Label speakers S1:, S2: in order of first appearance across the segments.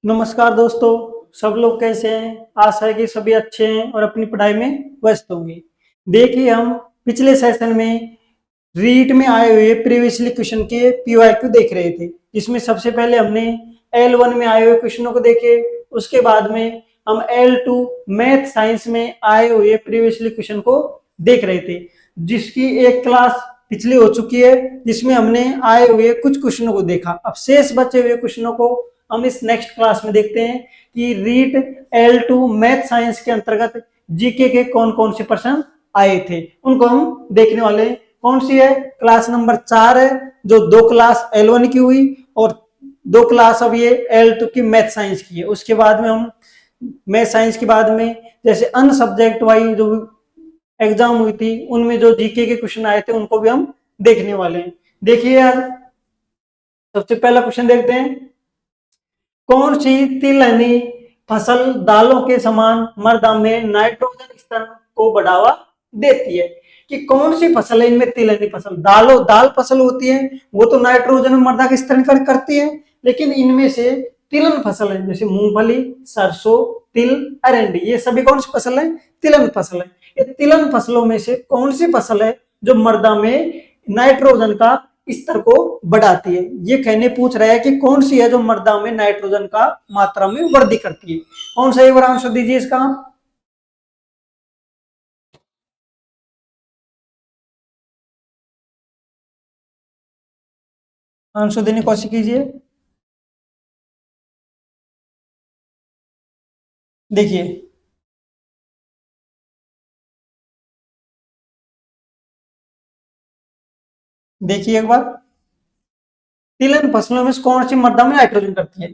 S1: नमस्कार दोस्तों। सब लोग कैसे हैं? आशा है कि सभी अच्छे हैं और अपनी पढ़ाई में व्यस्त होंगे। देखिए, हम पिछले सेशन में रीट में आए हुए प्रीवियसली क्वेश्चन के पीवाईक्यू देख रहे थे, जिसमें सबसे पहले हमने L1 में आए हुए क्वेश्चनों को देखे। उसके बाद में हम L2 मैथ साइंस में आए हुए प्रीवियसली क्वेश्चन को देख रहे थे, जिसकी एक क्लास पिछली हो चुकी है, जिसमें हमने आए हुए कुछ क्वेश्चनों को देखा। अब शेष बचे हुए क्वेश्चनों को हम इस नेक्स्ट क्लास में देखते हैं कि रीट L2 मैथ साइंस के अंतर्गत जीके के कौन कौन से प्रश्न आए थे, उनको हम देखने वाले हैं। कौन सी है? क्लास नंबर 4 है, जो 2 क्लास L1 की हुई और 2 क्लास अब ये L2 की मैथ साइंस की है। उसके बाद में हम मैथ साइंस के बाद में जैसे अन्य सब्जेक्ट वाइज जो एग्जाम हुई थी, उनमें जो जीके के क्वेश्चन आए थे, उनको भी हम देखने वाले हैं। देखिए यार, सबसे पहला क्वेश्चन देखते हैं। कौन सी तिलहनी फसल दालों के समान मृदा में नाइट्रोजन स्तर को बढ़ावा देती है? कि कौन सी फसल है इनमें? तिलहनी फसल, दाल फसल होती है, वो तो नाइट्रोजन मृदा का स्तरीकरण करती है। लेकिन इनमें से तिलहन फसल है, जैसे मूंगफली, सरसों, तिल, अरंडी, ये सभी कौन सी फसल है? तिलहन फसल है। ये तिलहन फसलों में से कौन सी फसल है जो मृदा में नाइट्रोजन का स्तर को बढ़ाती है? ये कहने पूछ रहा है कि कौन सी है जो मृदा में नाइट्रोजन का मात्रा में वृद्धि करती है। कौन सा? एक बार आंसर दीजिए इसका। आंसर देने की कोशिश कीजिए। देखिए, देखिए एक बार, तिलहन फसलों में से कौन सी मृदा में नाइट्रोजन करती है?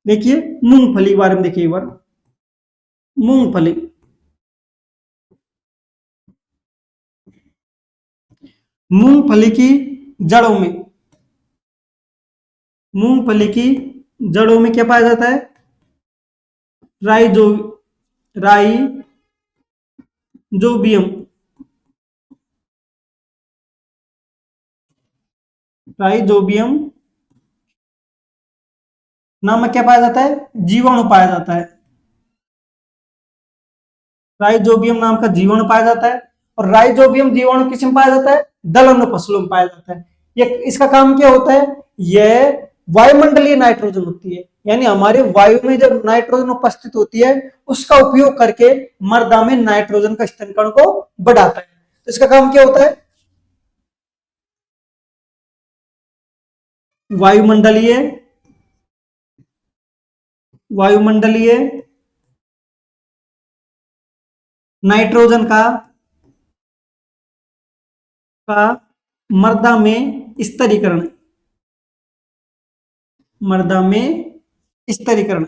S1: देखिए, मूंगफली के बारे में देखिए एक बार। मूंगफली, मूंगफली की जड़ों में, मूंगफली की जड़ों में क्या पाया जाता है? राइजो राइजोबियम, राइजोबियम नामक क्या पाया जाता है? जीवाणु पाया जाता है। राइजोबियम नाम का जीवाणु पाया जाता है। और राइजोबियम जीवाणु किस में पाया जाता है? दलहन फसलों में पाया जाता है। ये इसका काम क्या होता है? यह वायुमंडलीय नाइट्रोजन होती है, यानी हमारे वायु में जब नाइट्रोजन उपस्थित होती है, उसका उपयोग करके मृदा में नाइट्रोजन का स्तरीकरण को बढ़ाता है। तो इसका काम क्या होता है? वायुमंडलीय, वायुमंडलीय नाइट्रोजन का मृदा में स्तरीकरण, मृदा में स्तरीकरण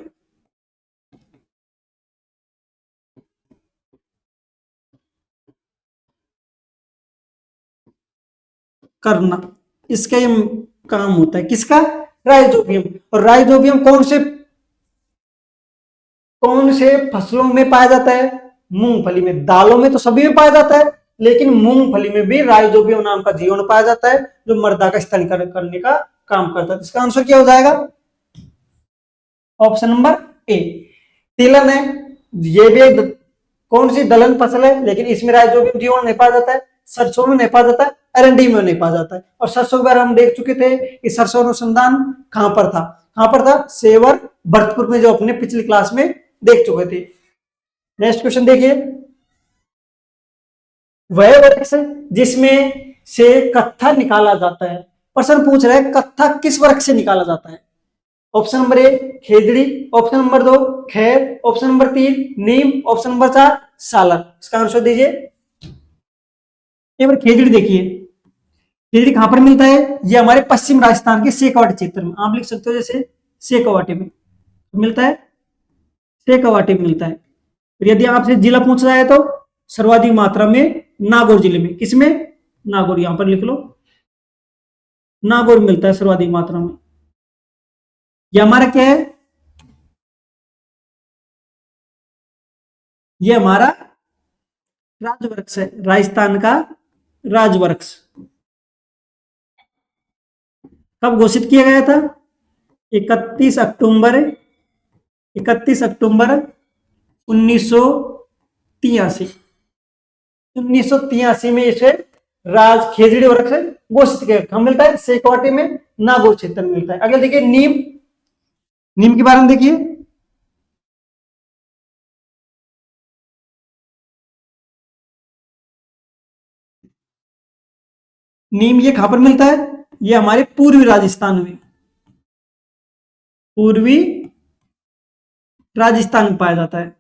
S1: करना, इसका ये काम होता है। किसका? राइजोबियम। और राइजोबियम कौन से फसलों में पाया जाता है? मूंगफली में। दालों में तो सभी में पाया जाता है, लेकिन मूंगफली में भी राइजोबियम नाम का जीवाणु पाया जाता है, जो मृदा का स्तरीकरण करने का काम करता है। इसका आंसर क्या हो जाएगा? ऑप्शन नंबर ए, तिलहन है। ये भी एक कौन सी दलहन फसल है, लेकिन इसमें राइजोबियम जीवाणु नहीं पाया जाता है। सरसों में नहीं पाया जाता है, अरंडी में नहीं पाया जाता है। और सरसों के बारे हम देख चुके थे कि सरसों अनुसंधान कहां पर था? कहां पर था? सेवर, भरतपुर में, जो अपने पिछली क्लास में देख चुके थे। नेक्स्ट क्वेश्चन देखिए। वह वृक्ष जिसमें से कत्था निकाला जाता है। प्रश्न पूछ रहा है कत्था किस वृक्ष से निकाला जाता है? ऑप्शन नंबर ए खेजड़ी, ऑप्शन नंबर 2 खैर, ऑप्शन नंबर 3 नीम, ऑप्शन नंबर 4 सालक। इसका आंसर दीजिए। एक बार खेजड़ी देखिए, खेजड़ी कहां पर मिलता है? ये हमारे पश्चिम राजस्थान के शेखावाटी क्षेत्र में, आप लिख सकते हो जैसे शेखावाटी में मिलता है, शेखावाटी में मिलता है। और यदि आपसे जिला पूछा जाए तो सर्वाधिक मात्रा में नागौर जिले में। किसमें? नागौर, यहां पर लिख लो, नागौर मिलता है सर्वाधिक मात्रा में। ये हमारा क्या है? ये हमारा राजवृक्ष है, राजस्थान का राजवृक्ष। कब घोषित किया गया था? 31 अक्टूबर 31 अक्टूबर 1983। 1983 में इसे राज खेजड़ी वर्ग से घोषित किया। कहाँ मिलता है? शेखवाटी में, नागौर क्षेत्र में मिलता है। अगले देखिए नीम। नीम के बारे में देखिए, नीम ये कहां पर मिलता है? ये हमारे पूर्वी राजस्थान में, पूर्वी राजस्थान में पाया जाता है।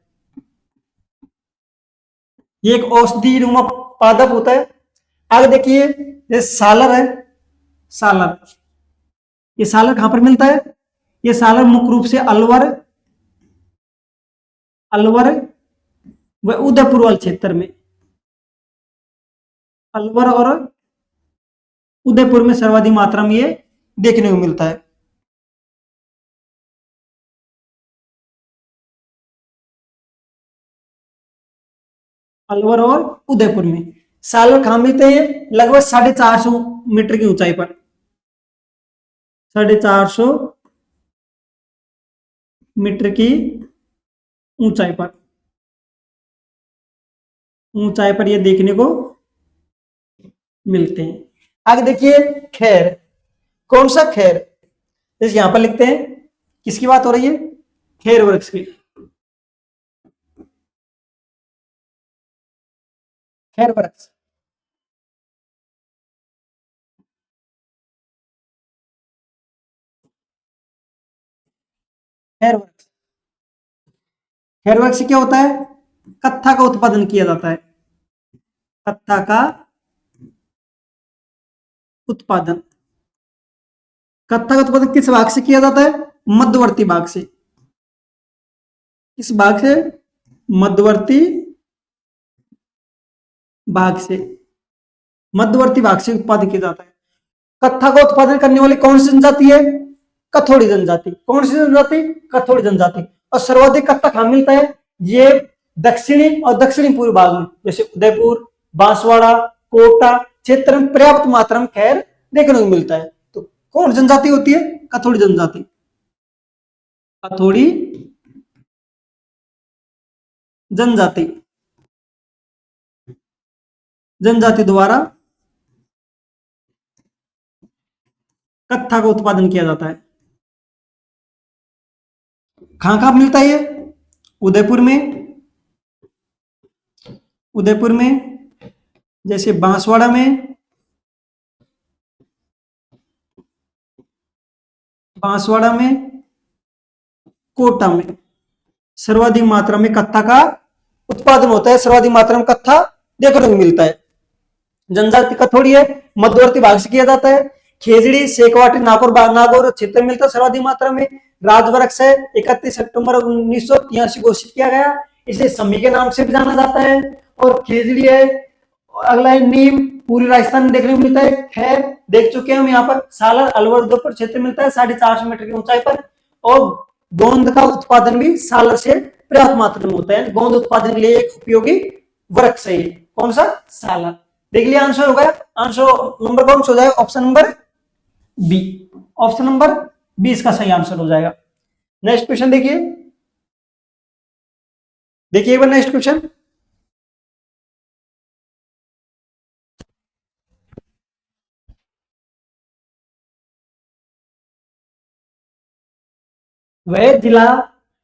S1: ये एक औषधि नुमा पादप होता है। आगे देखिए, ये सालर है, सालर। ये सालर कहां पर मिलता है? ये सालर मुख्य रूप से अलवर, अलवर व उदयपुर वाले क्षेत्र में, अलवर और उदयपुर में सर्वाधिक मात्रा में ये देखने को मिलता है। अलवर और उदयपुर में। सालर कहां मिलते हैं? लगभग 450 मीटर की ऊंचाई पर, 450 मीटर की ऊंचाई पर, ऊंचाई पर ये देखने को मिलते हैं। आगे देखिए खैर। कौन सा खैर? जैसे यहां पर लिखते हैं, किसकी बात हो रही है? खैर वृक्ष की। खैर वृक्ष, खैर वृक्ष। खैर वृक्ष क्या होता है? कत्था का उत्पादन किया जाता है, कत्था का उत्पादन। कत्था का उत्पादन किस भाग से किया जाता है? मध्यवर्ती भाग से। किस भाग से? मध्यवर्ती भाग से, मध्यवर्ती भाग से उत्पादन किया जाता है। कत्था का उत्पादन करने वाली कौन सी जनजाति है? कथोड़ी जनजाति। कौन सी जनजाति? कथोड़ी जनजाति। और सर्वाधिक कत्था कहां मिलता है? ये दक्षिणी और दक्षिणी पूर्व भाग में, जैसे उदयपुर, बांसवाड़ा, कोटा क्षेत्र में पर्याप्त मात्रा में खैर देखने को मिलता है। तो कौन जनजाति होती है? कथोड़ी जनजाति। कथोड़ी जनजाति, जनजाति द्वारा कत्था का उत्पादन किया जाता है। कहां कहां मिलता है ये? उदयपुर में, उदयपुर में, जैसे बांसवाड़ा में, बांसवाड़ा में, कोटा में सर्वाधिक मात्रा में कत्था का उत्पादन होता है, सर्वाधिक मात्रा में कत्था देखने को मिलता है। जनजाति कथोड़ी है, मध्यवर्ती भाग से किया जाता है। खेजड़ी, शेखवाटी, नागौर, नागौर क्षेत्र में मिलता है सर्वाधिक मात्रा में। राजवृक्ष है, 31 अक्टूबर 1983 घोषित किया गया। इसे समी के नाम से भी जाना जाता है। और खेजड़ी है। अगला है नीम, पूरी राजस्थान में देखने को मिलता है। खैर देख चुके हैं हम यहाँ पर। सालर अलवर उदयपुर क्षेत्र मिलता है 450 मीटर की ऊंचाई पर। और गोंद का उत्पादन भी सालर से पर्याप्त मात्रा में होता है। गोंद उत्पादन के लिए एक उपयोगी वृक्ष है। कौन सा? सालर। देख लिया आंसर हो गया। आंसर नंबर कौन सा हो जाएगा? Option number B. Option number B इसका सही आंसर हो जाएगा। नेक्स्ट क्वेश्चन देखिए, देखिए एक बार नेक्स्ट क्वेश्चन। वह जिला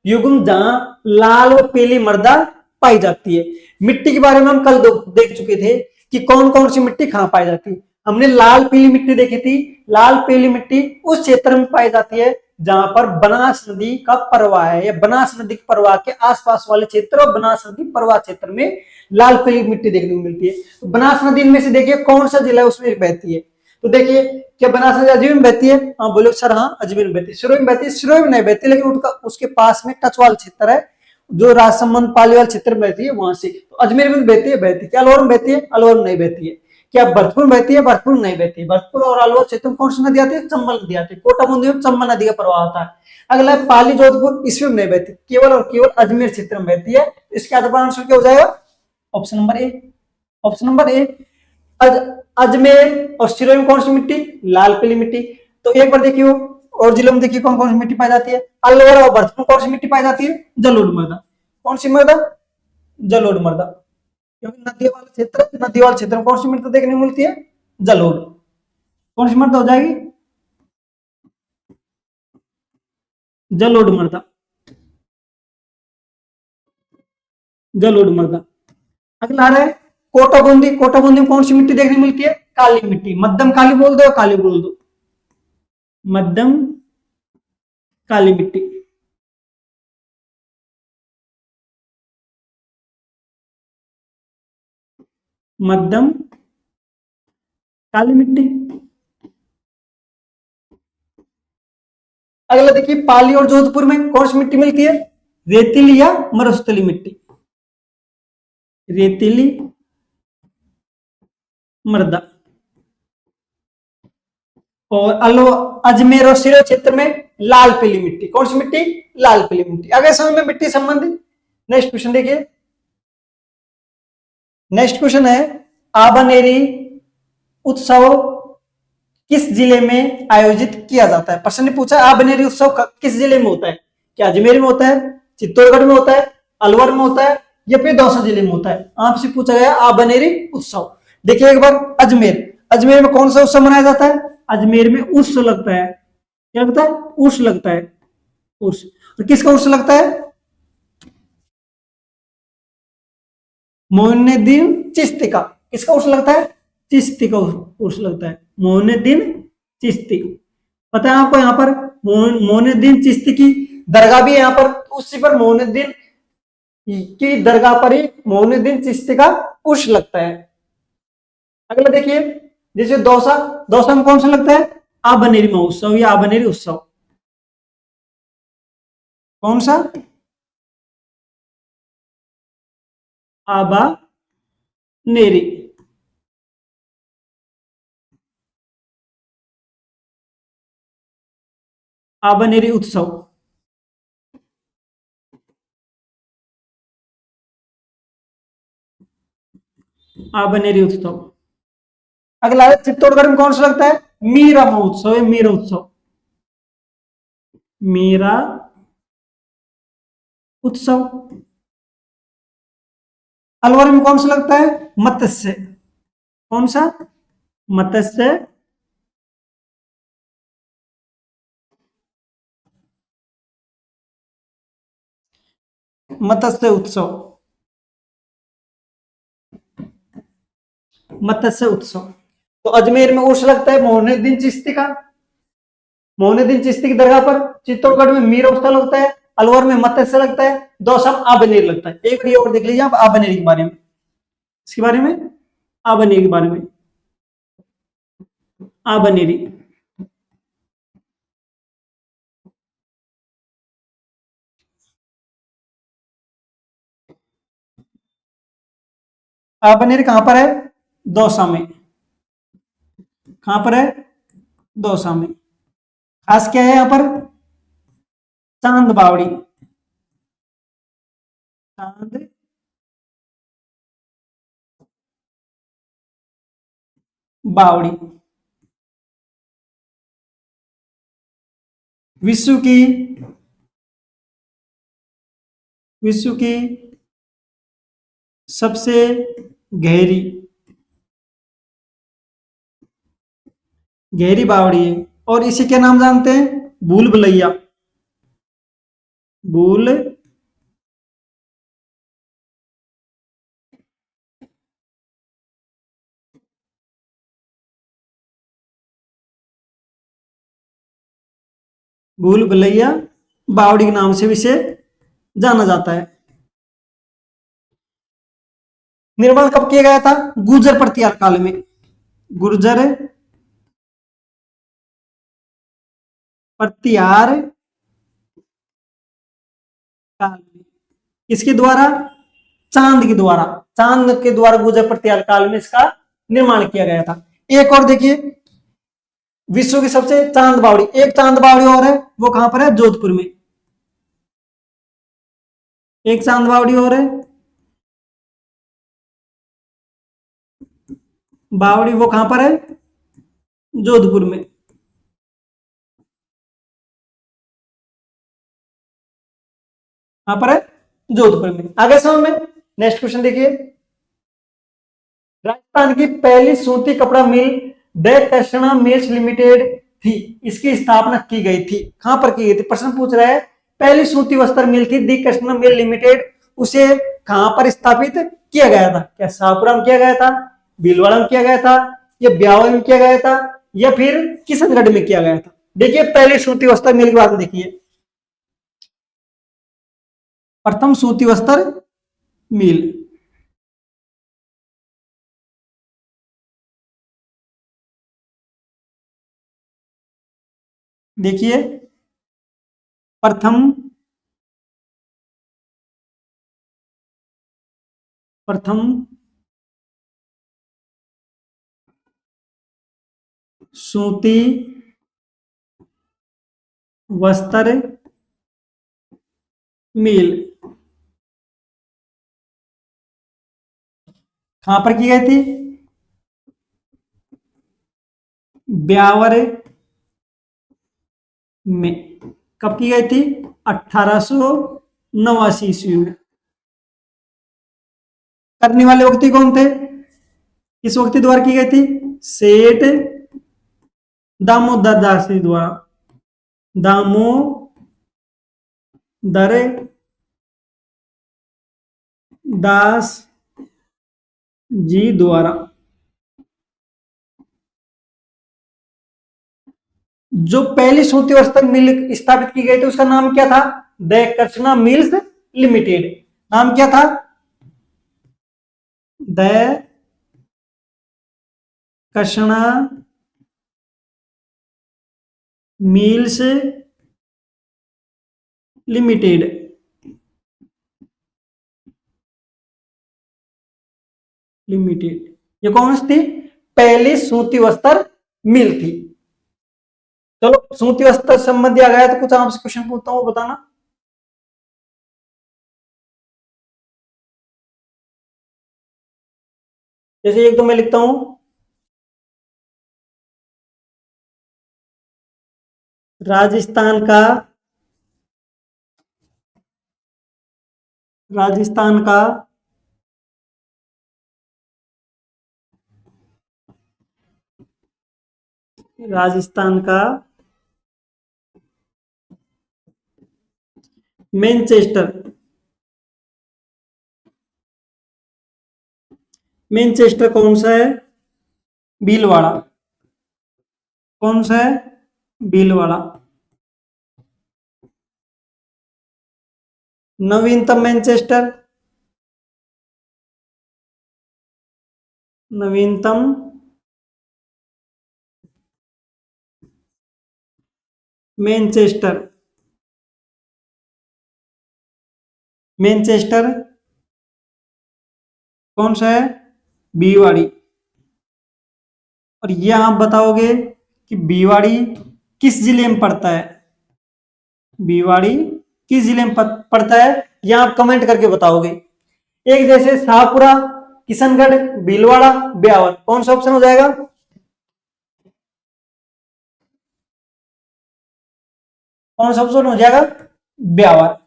S1: युग्म जहां लाल व पीली मृदा पाई जाती है। मिट्टी के बारे में हम कल देख चुके थे कि कौन कौन सी मिट्टी कहां पाई जाती है। हमने लाल पीली मिट्टी देखी थी। लाल पीली मिट्टी उस क्षेत्र में पाई जाती है जहां पर बनास नदी का प्रवाह है, या बनास नदी के प्रवाह के आसपास वाले क्षेत्र और बनास नदी प्रवाह क्षेत्र में लाल पीली मिट्टी देखने को मिलती है। तो बनास नदी में से देखिए कौन सा जिला उसमें बहती है। तो देखिए, क्या बनास नदी अजमेर में बहती है? हाँ बोलो सर, हाँ अजमेर में बहती है। सिरोही में बहती है? सिरोही में नहीं बहती, लेकिन उनका उसके पास में टचवाल क्षेत्र है जो राजसमंद पालीवाल क्षेत्र में बहती है, वहां से। तो अजमेर में बहती है, बहती है। क्या अलवर में बहती है? अलवर में नहीं बहती है। क्या भरतपुर में बहती है? भरतपुर में नहीं बहती है। भरतपुर और अलवर क्षेत्र में कौन सी नदी आती है? चंबल नदी आती है। कोटा बूंदी में चंबल नदी का प्रवाह आता है। अगला है पाली जोधपुर, इसमें नहीं बहती, केवल और केवल अजमेर क्षेत्र में बहती है। इसके आंसर क्या हो जाएगा? ऑप्शन नंबर ए। ऑप्शन नंबर ए। अजमेर और सिरोही में कौन सी मिट्टी? लाल पीली मिट्टी। तो एक बार देखियो, और जिलों में देखिए कौन कौन सी मिट्टी पाई जाती है। अलवर और भरतपुर में कौन सी मिट्टी पाई जाती है? जलोढ़ मृदा। कौन सी मृदा? जलोढ़ मृदा। क्योंकि नदी वाले क्षेत्र में कौन सी मृदा देखने को मिलती है? जलोढ़। कौन सी मृदा हो जाएगी? जलोढ़ मृदा। जलोढ़ मृदा। अगला आ रहा है कोटा बूंदी। कोटा बूंदी में कौन सी मिट्टी देखने को मिलती है? काली मिट्टी। मध्यम काली बोल दो, काली बोल दो। मध्यम काली मिट्टी। मध्यम काली मिट्टी। अगला देखिए पाली और जोधपुर में कौन सी मिट्टी मिलती है? रेतीली या मरुस्थली मिट्टी। रेतीली मृदा। और अजमेर और सिरोही क्षेत्र में लाल पीली मिट्टी। कौन सी मिट्टी? लाल पीली मिट्टी। अगले समय में मिट्टी संबंधित नेक्स्ट क्वेश्चन देखिए। नेक्स्ट क्वेश्चन है आबनेरी उत्सव किस जिले में आयोजित किया जाता है? प्रश्न ने पूछा आबनेरी उत्सव किस जिले में होता है? क्या अजमेर में होता है, चित्तौड़गढ़ में होता है, अलवर में होता है, या फिर दौसा जिले में होता है? आपसे पूछा गया आबनेरी उत्सव। देखिए एक बार अजमेर। अजमेर में कौन सा उत्सव मनाया जाता है? अजमेर में उर्स लगता है। क्या लगता है? उर्स लगता है। उर्स। और किसका उर्स लगता है? मोइनुद्दीन चिश्ती का। किसका उर्स लगता है? चिश्ती का उर्स लगता है। मोइनुद्दीन चिश्ती। पता है आपको यहाँ पर मोइनुद्दीन चिश्ती की दरगाह भी है यहाँ पर। उसी पर मोइनुद्दीन की दरगाह पर ही मोइनुद्दीन चिश्ती का उर्स लगता है। अगला देखिए जैसे दौसा। दौसा में कौन सा लगता है? आबनेरी महोत्सव या आबनेरी उत्सव। कौन सा? आबानेरी। आबनेरी उत्सव। आबनेरी उत्सव। अगला है चित्तौड़गढ़ में कौन सा लगता है? मीरा महोत्सव है। मीरा उत्सव। मीरा उत्सव। अलवर में कौन सा लगता है? मत्स्य। कौन सा? मत्स्य मत्स्य उत्सव। मत्स्य उत्सव। तो अजमेर में उर्स लगता है मोइनुद्दीन चिश्ती का। मोइनुद्दीन चिश्ती की दरगाह पर। चित्तौड़गढ़ में मीर उत्सव लगता है। अलवर में मत्स्य लगता है। दौसा में आबनेर लगता है। एक बार और देख लीजिए आप आबनेर के बारे में। इसके बारे में आबनेर के बारे में। आबनेरी। आबनेर कहां पर है? दौसा में। कहां पर है? दौसा में। खास क्या है यहां पर? चांद बावड़ी। चांद बावड़ी। विश्व की विश्व की सबसे गहरी गहरी बावड़ी है। और इसे क्या नाम जानते हैं? भूल भुलैया। भूल भूल भुलैया बावड़ी के नाम से भी इसे जाना जाता है। निर्माण कब किया गया था? गुर्जर प्रतिहार काल में। गुर्जर प्रतिहार काल में। किसके द्वारा? चांद के द्वारा। चांद के द्वारा गुर्जर प्रतिहार काल में इसका निर्माण किया गया था। एक और देखिए विश्व की सबसे चांद बावड़ी। एक चांद बावड़ी और है, वो कहां पर है? जोधपुर में। एक चांद बावड़ी और है बावड़ी, वो कहां पर है? जोधपुर में। यहाँ पर है जोधपुर में। आगे समझ में। नेक्स्ट क्वेश्चन देखिए, राजस्थान की पहली सूती कपड़ा मिल द कृष्णा मिल्स लिमिटेड थी, इसकी स्थापना की गई थी, कहां पर की गई थी? प्रश्न पूछ रहा है, पहली सूती वस्त्र मिल थी दी कृष्णा मिल लिमिटेड, उसे कहां पर स्थापित किया गया था? क्या शाहपुरा में किया गया था, भीलवाड़ा में किया गया था, या ब्यावर में किया गया था, या फिर किशनगढ़ में किया गया था? देखिए पहली सूती वस्त्र मिल के बारे में देखिए, प्रथम सूती वस्त्र मिल, देखिए प्रथम प्रथम सूती वस्त्र मिल कहां पर की गई थी? ब्यावर में। कब की गई थी? 1889 ईस्वी में। करने वाले व्यक्ति कौन थे? किस व्यक्ति द्वारा की गई थी? सेठ दामोदर दास जी द्वारा, दामोदर दास जी द्वारा। जो पहली सूती वस्त्र मिल स्थापित की गई थी उसका नाम क्या था? The Krishna mills limited. नाम क्या था? The Krishna mills limited. Limited ये कौन सी थी? पहली सूती वस्त्र मिल थी। चलो सूती वस्त्र संबंधी आ गया तो कुछ आपसे क्वेश्चन पूछता हूं, बताना। जैसे एक तो मैं लिखता हूं, राजस्थान का राजस्थान का राजस्थान का मैनचेस्टर मैनचेस्टर कौन सा है? भीलवाड़ा। कौन सा है? भीलवाड़ा। नवीनतम मैनचेस्टर, नवीनतम मैनचेस्टर, मैनचेस्टर कौन सा है? बीवाड़ी। और ये आप बताओगे कि बीवाड़ी किस जिले में पड़ता है? बीवाड़ी किस जिले में पड़ता है, यह आप कमेंट करके बताओगे। एक जैसे शाहपुरा, किशनगढ़, भीलवाड़ा, ब्यावर, कौन सा ऑप्शन हो जाएगा? कौन सा ऑप्शन हो जाएगा? ब्यावर।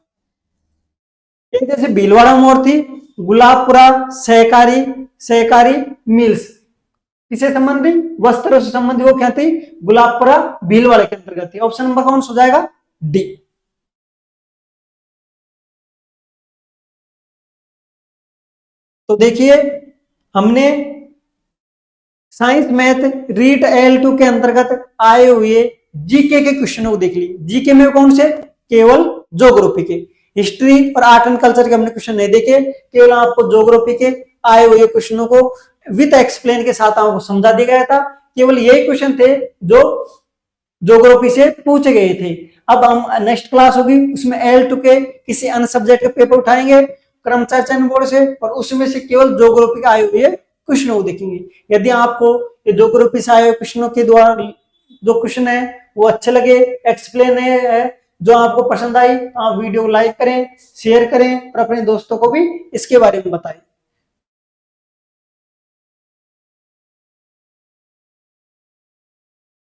S1: एक जैसे भीलवाड़ा में और थी गुलाबपुरा सहकारी सहकारी मिल्स, किसे संबंधी? वस्त्रों से संबंधी, वो क्या थी? गुलाबपुरा भीलवाड़ा के अंतर्गत थी। ऑप्शन नंबर कौन सा हो जाएगा? डी। तो देखिए हमने साइंस मैथ रीट L2 के अंतर्गत आए हुए जीके के क्वेश्चनों को देख लिए। जीके में कौन से? केवल ज्योग्राफी के। हिस्ट्री और आर्ट एंड कल्चर के हमने क्वेश्चन नहीं देखे, केवल आपको ज्योग्राफी के आए हुए क्वेश्चनों को विद एक्सप्लेन के साथ आपको समझा दिया गया था। केवल यही क्वेश्चन थे जो ज्योग्राफी से पूछे गए थे। अब हम नेक्स्ट क्लास होगी उसमें L2 के किसी अन्य सब्जेक्ट के पेपर उठाएंगे कर्मचारी चयन बोर्ड से, और उसमें से केवल ज्योग्राफी के आए हुए क्वेश्चनों को देखेंगे। यदि आपको ये ज्योग्राफी से आए हुए क्वेश्चनों के द्वारा जो क्वेश्चन है वो अच्छे लगे, एक्सप्लेन है, जो आपको पसंद आई, आप वीडियो को लाइक करें, शेयर करें और अपने दोस्तों को भी इसके बारे में बताएं।